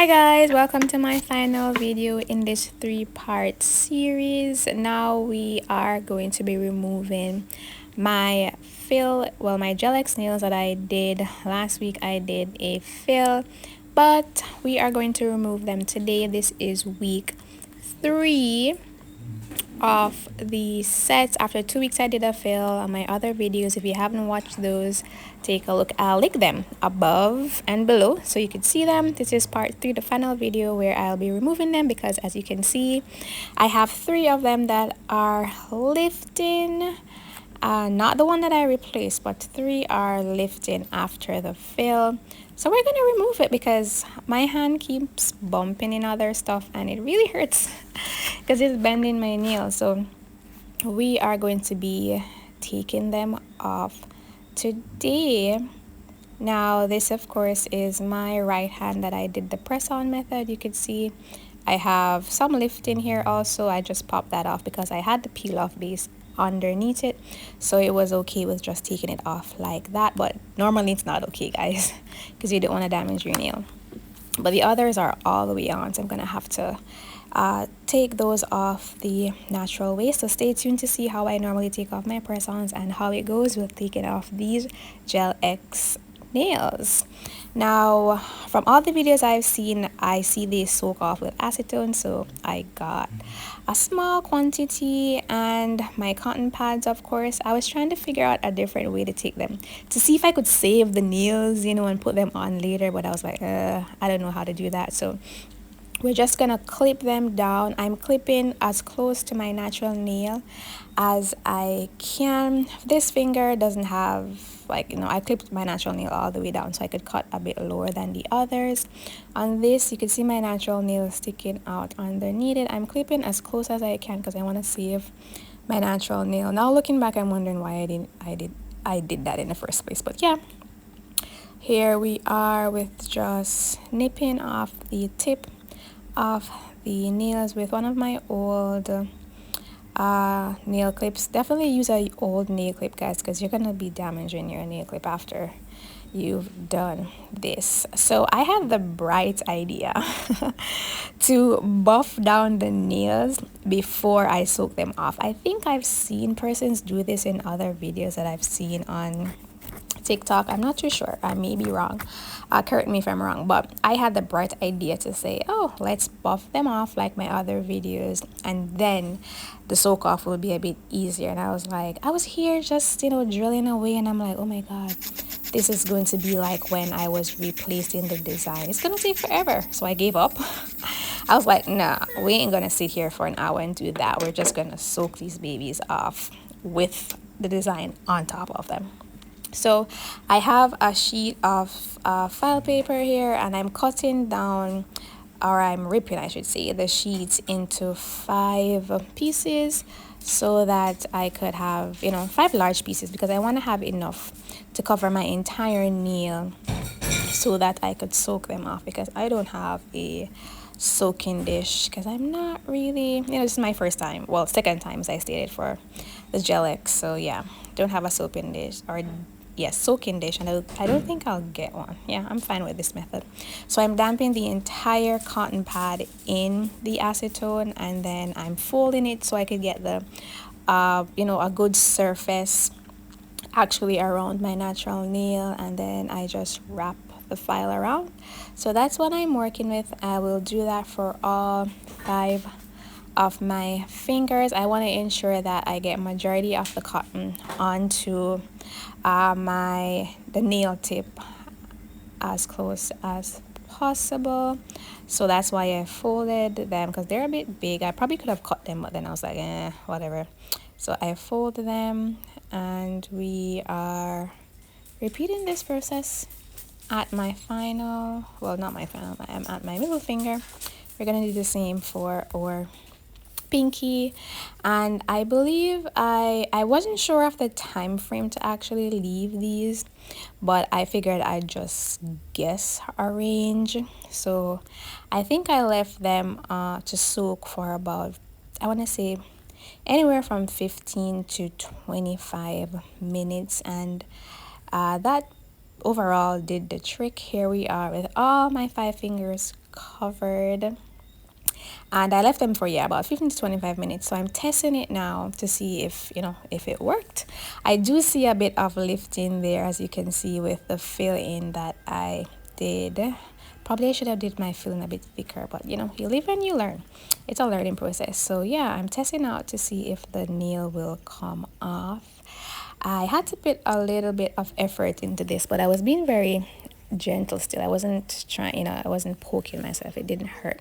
Hi guys, welcome to my final video in this three-part series. Now we are going to be removing my my gel X nails that I did last week. I did a fill, but we are going to remove them today. This is week 3 of the sets. After 2 weeks I did a fill. On my other videos, if you haven't watched those, take a look. I'll link them above and below so you can see them. This is part 3, the final video, where I'll be removing them because, as you can see, I have 3 of them that are lifting. Not the one that I replaced, but 3 are lifting after the fill. So we're going to remove it because my hand keeps bumping in other stuff and it really hurts because it's bending my nail. So we are going to be taking them off today. Now this, of course, is my right hand that I did the press on method. You can see I have some lifting here also. I just popped that off because I had the peel off base underneath it, so it was okay with just taking it off like that. But normally it's not okay, guys, because you don't want to damage your nail. But the others are all the way on, so I'm gonna have to take those off the natural way. So stay tuned to see how I normally take off my press-ons and how it goes with taking off these Gel X nails. Now, from all the videos I've seen, I see they soak off with acetone, so I got a small quantity and my cotton pads. Of course, I was trying to figure out a different way to take them to see if I could save the nails, and put them on later, but I was like, I don't know how to do that. So we're just gonna clip them down. I'm clipping as close to my natural nail as I can. This finger doesn't have, I clipped my natural nail all the way down so I could cut a bit lower than the others. On this, you can see my natural nail sticking out underneath it. I'm clipping as close as I can because I want to save my natural nail. Now looking back, I'm wondering why I did that in the first place. But yeah, here we are with just nipping off the tip of the nails with one of my old nail clips. Definitely use a old nail clip, guys, because you're gonna be damaging your nail clip after you've done this. So I had the bright idea to buff down the nails before I soak them off. I think I've seen persons do this in other videos that I've seen on TikTok. I'm not too sure. I may be wrong. Correct me if I'm wrong. But I had the bright idea to say, oh, let's buff them off like my other videos, and then the soak off will be a bit easier. And I was like, I was here just, drilling away, and I'm like, oh my God, this is going to be like when I was replacing the design. It's going to take forever. So I gave up. I was like, nah, we ain't going to sit here for an hour and do that. We're just going to soak these babies off with the design on top of them. So I have a sheet of file paper here, and I'm cutting down, or I'm ripping, I should say, the sheets into 5 pieces so that I could have, 5 large pieces, because I want to have enough to cover my entire nail so that I could soak them off, because I don't have a soaking dish, because I'm not really, this is my first time, well, second time, as I stated, for the Gel X. So yeah, don't have a soaking dish, or yes, soaking dish, and I don't think I'll get one. Yeah, I'm fine with this method. So I'm damping the entire cotton pad in the acetone, and then I'm folding it so I could get the a good surface actually around my natural nail, and then I just wrap the file around. So that's what I'm working with. I will do that for all 5 of my fingers. I want to ensure that I get majority of the cotton onto the nail tip as close as possible. So that's why I folded them, because they're a bit big. I probably could have cut them, but then I was like, whatever. So I fold them, and we are repeating this process at my final, well, not my final, I'm at my middle finger. We're gonna do the same for our pinky. And I believe I wasn't sure of the time frame to actually leave these, but I figured I'd just guess a range. So I think I left them to soak for about, I want to say, anywhere from 15 to 25 minutes, and that overall did the trick. Here we are with all my 5 fingers covered, and I left them for, yeah, about 15 to 25 minutes. So I'm testing it now to see if, if it worked. I do see a bit of lifting there, as you can see, with the fill in that I did. Probably I should have did my filling a bit thicker, but you live and you learn. It's a learning process. So yeah, I'm testing out to see if the nail will come off. I had to put a little bit of effort into this, but I was being very gentle still. I wasn't trying, I wasn't poking myself. It didn't hurt,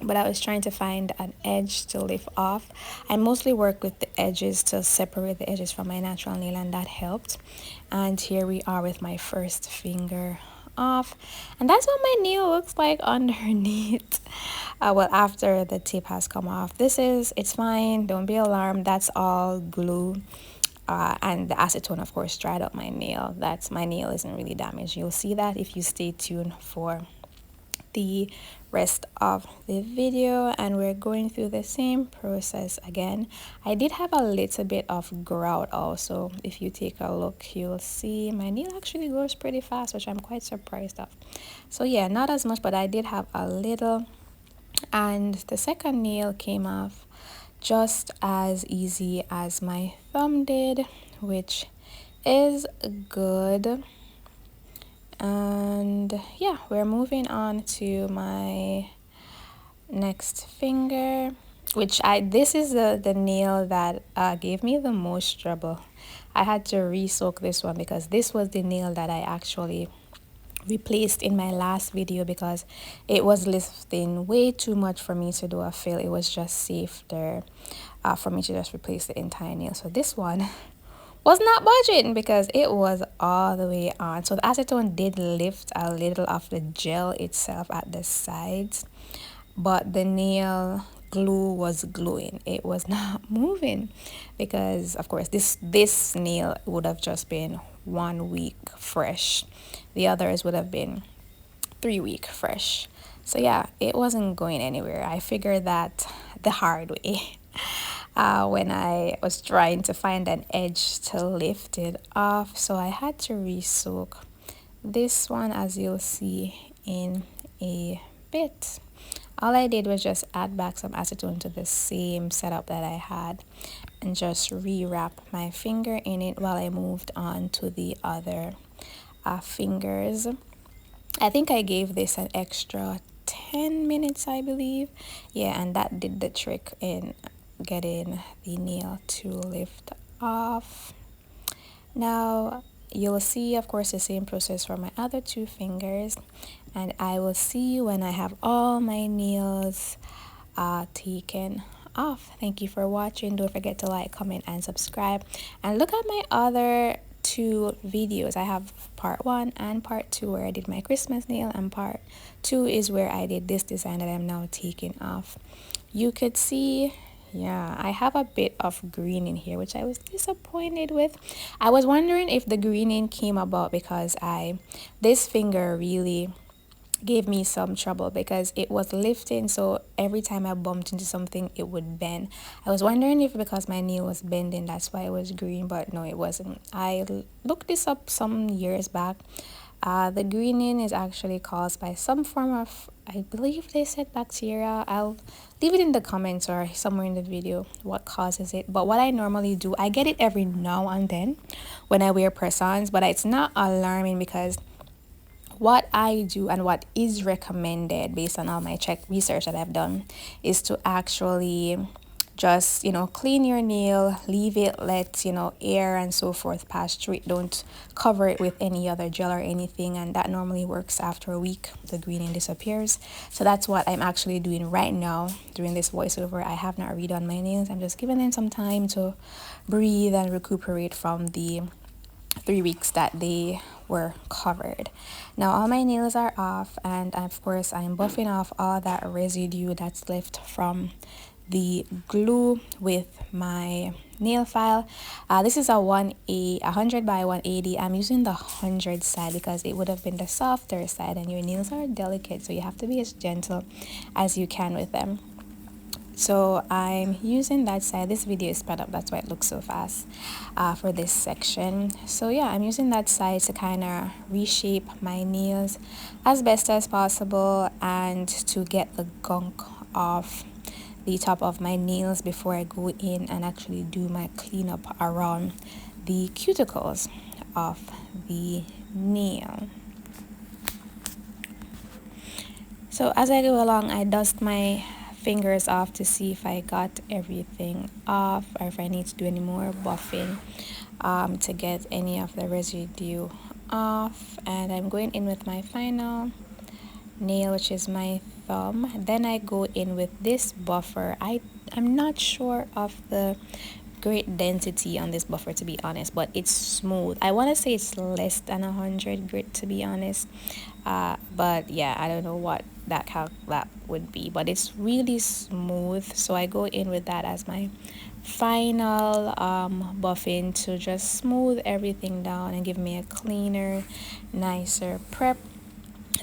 but I was trying to find an edge to lift off. I mostly work with the edges to separate the edges from my natural nail, and that helped. And here we are with my first finger off, and that's what my nail looks like underneath. Well, after the tip has come off, it's fine, don't be alarmed, that's all glue. And the acetone, of course, dried up my nail. My nail isn't really damaged. You'll see that if you stay tuned for the rest of the video, and we're going through the same process again. I did have a little bit of grout also. If you take a look, you'll see my nail actually grows pretty fast, which I'm quite surprised of. So yeah, not as much, but I did have a little. And the second nail came off just as easy as my thumb did, which is good. And yeah, we're moving on to my next finger, which this is the nail that gave me the most trouble. I had to re-soak this one because this was the nail that I actually replaced in my last video because it was lifting way too much for me to do a fill. It was just safer for me to just replace the entire nail. So this one was not budging because it was all the way on. So the acetone did lift a little of the gel itself at the sides, but the nail glue was gluing. It was not moving because, of course, this nail would have just been 1 week fresh. The others would have been 3 week fresh. So yeah, it wasn't going anywhere. I figured that the hard way. When I was trying to find an edge to lift it off. So I had to re-soak this one, as you'll see in a bit. All I did was just add back some acetone to the same setup that I had and just rewrap my finger in it while I moved on to the other fingers. I think I gave this an extra 10 minutes, I believe. Yeah, and that did the trick in getting the nail to lift off. Now you'll see, of course, the same process for my other 2 fingers, and I will see you when I have all my nails taken off. Thank you for watching. Don't forget to like, comment, and subscribe, and look at my other 2 videos. I have part 1 and part 2 where I did my Christmas nail, and part 2 is where I did this design that I'm now taking off. You could see, yeah, I have a bit of green in here, which I was disappointed with. I was wondering if the greening came about because this finger really gave me some trouble because it was lifting, so every time I bumped into something it would bend. I was wondering if because my nail was bending that's why it was green, but no, it wasn't. I looked this up some years back. The greening is actually caused by some form of, I believe they said, bacteria. I'll leave it in the comments or somewhere in the video what causes it. But what I normally do, I get it every now and then when I wear press-ons, but it's not alarming because what I do and what is recommended based on all my research that I've done is to actually just clean your nail, leave it, let air and so forth pass through it. Don't cover it with any other gel or anything, and that normally works. After a week the greening disappears. So that's what I'm actually doing right now during this voiceover. I have not redone my nails. I'm just giving them some time to breathe and recuperate from the 3 weeks that they were covered. Now all my nails are off, and of course I'm buffing off all that residue that's left from the glue with my nail file. This is a 100 by 180. I'm using the 100 side because it would have been the softer side, and your nails are delicate, so you have to be as gentle as you can with them. So I'm using that side. This video is sped up, that's why it looks so fast for this section. So yeah, I'm using that side to kind of reshape my nails as best as possible and to get the gunk off the top of my nails before I go in and actually do my cleanup around the cuticles of the nail. So as I go along, I dust my fingers off to see if I got everything off or if I need to do any more buffing to get any of the residue off. And I'm going in with my final nail, which is my thumb. Then I go in with this buffer. I'm not sure of the great density on this buffer, to be honest, but it's smooth. I want to say it's less than 100 grit, to be honest, but yeah, I don't know what that would be, but it's really smooth. So I go in with that as my final buffing to just smooth everything down and give me a cleaner, nicer prep.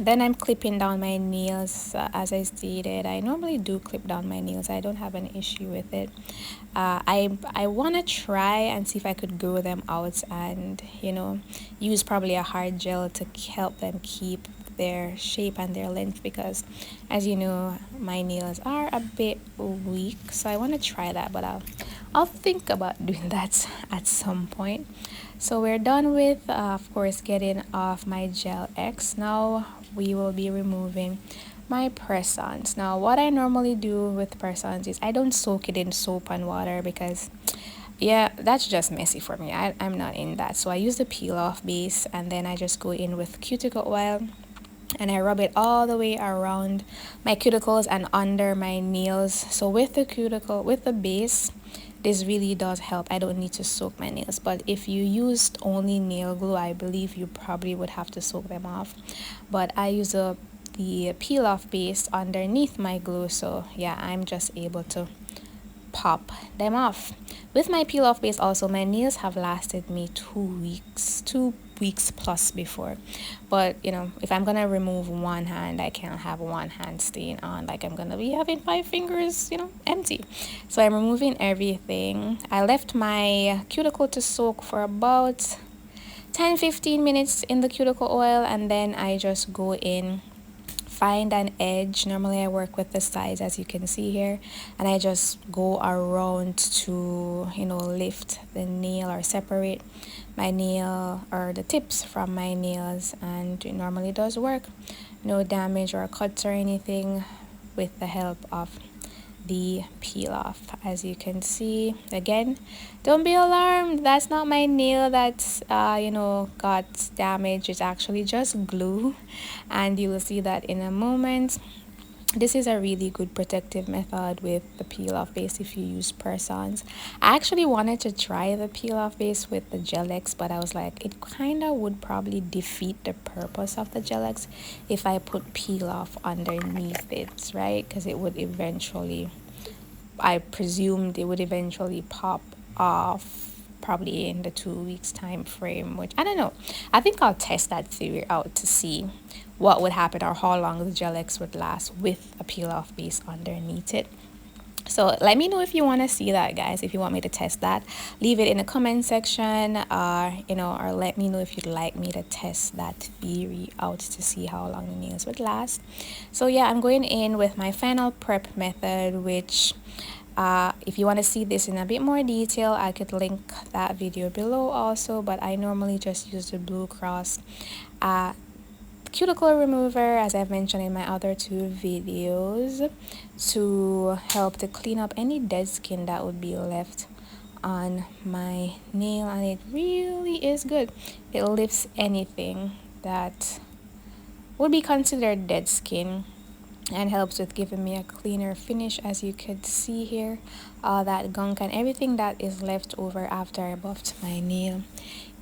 Then I'm clipping down my nails. As I stated, I normally do clip down my nails. I don't have an issue with it. I want to try and see if I could grow them out and, use probably a hard gel to help them keep their shape and their length, because as you know, my nails are a bit weak. So I want to try that, but I'll think about doing that at some point. So we're done with, of course, getting off my Gel X. Now we will be removing my press-ons. Now what I normally do with press-ons is I don't soak it in soap and water because yeah, that's just messy for me. I'm not in that. So I use the peel off base and then I just go in with cuticle oil and I rub it all the way around my cuticles and under my nails. So with the base, this really does help. I don't need to soak my nails, but if you used only nail glue, I believe you probably would have to soak them off. But I use the peel off base underneath my glue, so yeah, I'm just able to pop them off. With my peel off base also, my nails have lasted me 2 weeks plus before. But if I'm gonna remove one hand, I can't have one hand staying on, like I'm gonna be having 5 fingers empty. So I'm removing everything. I left my cuticle to soak for about 10-15 minutes in the cuticle oil, and then I just go in, find an edge. Normally I work with the sides, as you can see here, and I just go around to lift the nail or separate my nail or the tips from my nails, and it normally does work. No damage or cuts or anything with the help of the peel off. As you can see, again, don't be alarmed, that's not my nail that's got damaged. It's actually just glue, and you will see that in a moment. This is a really good protective method with the peel off base if you use press-ons. I actually wanted to try the peel off base with the Gel X, but I was like, it kind of would probably defeat the purpose of the Gel X if I put peel off underneath it, right? Because it would eventually, I presumed it would eventually pop off probably in the 2 weeks time frame, which I don't know. I think I'll test that theory out to see what would happen or how long the Gel X would last with a peel off base underneath it. So let me know if you want to see that, guys. If you want me to test that, leave it in the comment section, or let me know if you'd like me to test that theory out to see how long the nails would last. So yeah, I'm going in with my final prep method, which if you want to see this in a bit more detail, I could link that video below also, but I normally just use the Blue Cross cuticle remover, as I've mentioned in my other 2 videos, to help to clean up any dead skin that would be left on my nail, and it really is good. It lifts anything that would be considered dead skin and helps with giving me a cleaner finish. As you could see here, all that gunk and everything that is left over after I buffed my nail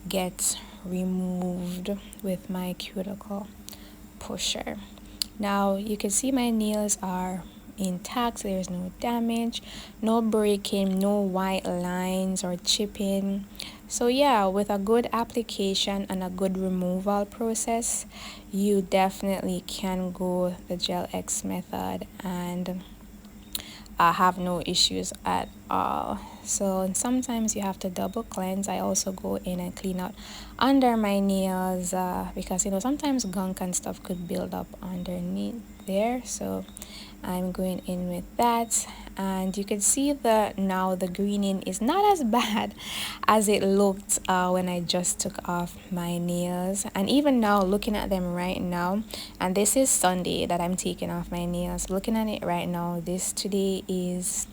gets removed with my cuticle pusher. Now you can see my nails are intact. There's no damage, no breaking, no white lines or chipping. So yeah, with a good application and a good removal process, you definitely can go the Gel X method and have no issues at all. So sometimes you have to double cleanse. I also go in and clean out under my nails because sometimes gunk and stuff could build up underneath there. So I'm going in with that, and you can see that now the greening is not as bad as it looked when I just took off my nails. And even now, looking at them right now, and this is Sunday that I'm taking off my nails. Looking at it right now, today is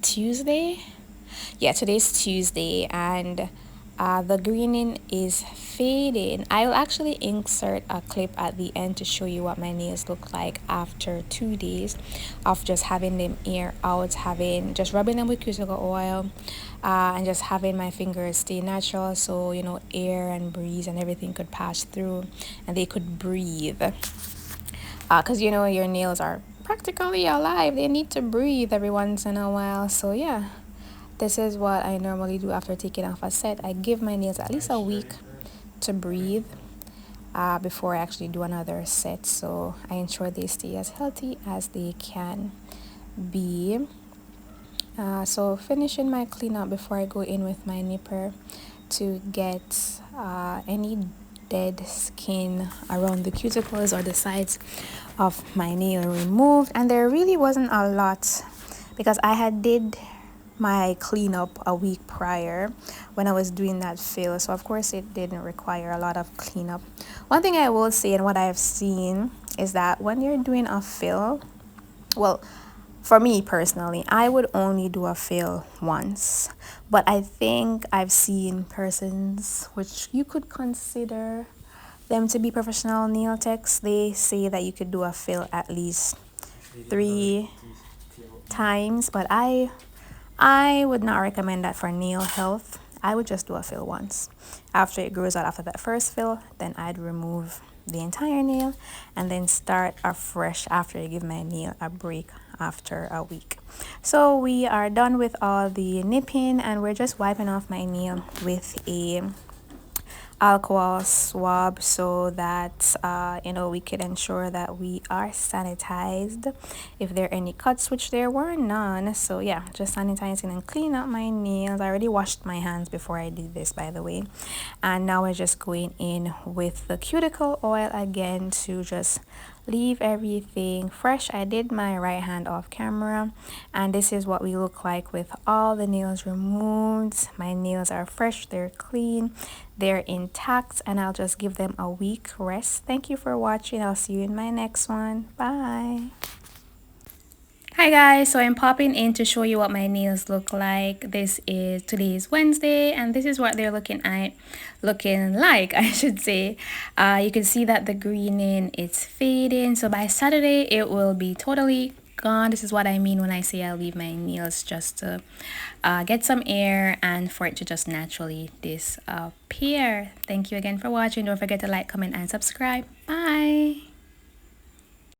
Tuesday. Yeah, today's Tuesday, and the greening is fading. I'll actually insert a clip at the end to show you what my nails look like after 2 days of just having them air out, having just rubbing them with cuticle oil, and just having my fingers stay natural, so air and breeze and everything could pass through and they could breathe. Because your nails are practically alive, they need to breathe every once in a while. So yeah, this is what I normally do after taking off a set. I give my nails at least a week to breathe before I actually do another set. So I ensure they stay as healthy as they can be. So finishing my cleanup before I go in with my nipper to get any dead skin around the cuticles or the sides of my nail removed. And there really wasn't a lot because I had did my cleanup a week prior when I was doing that fill, so of course it didn't require a lot of cleanup. One thing I will say, and what I've seen, is that when you're doing a fill, well, for me personally, I would only do a fill once, but I think I've seen persons which you could consider them to be professional nail techs. They say that you could do a fill at least 3 times, but I would not recommend that for nail health. I would just do a fill once. After it grows out after that first fill, then I'd remove the entire nail and then start afresh after I give my nail a break after a week. So we are done with all the nipping and we're just wiping off my nail with a alcohol swab so that we could ensure that we are sanitized if there are any cuts, which there were none. So yeah, just sanitizing and cleaning up my nails. I already washed my hands before I did this, by the way, and now we're just going in with the cuticle oil again to just leave everything fresh. I did my right hand off camera, and this is what we look like with all the nails removed. My nails are fresh, they're clean, they're intact, and I'll just give them a week rest. Thank you for watching. I'll see you in my next one. Bye. Hi guys, so I'm popping in to show you what my nails look like. Today is Wednesday, and this is what they're looking like, I should say. You can see that the greening is fading, so by Saturday it will be totally gone. This is what I mean when I say I'll leave my nails just to get some air and for it to just naturally disappear. Thank you again for watching. Don't forget to like, comment, and subscribe. Bye.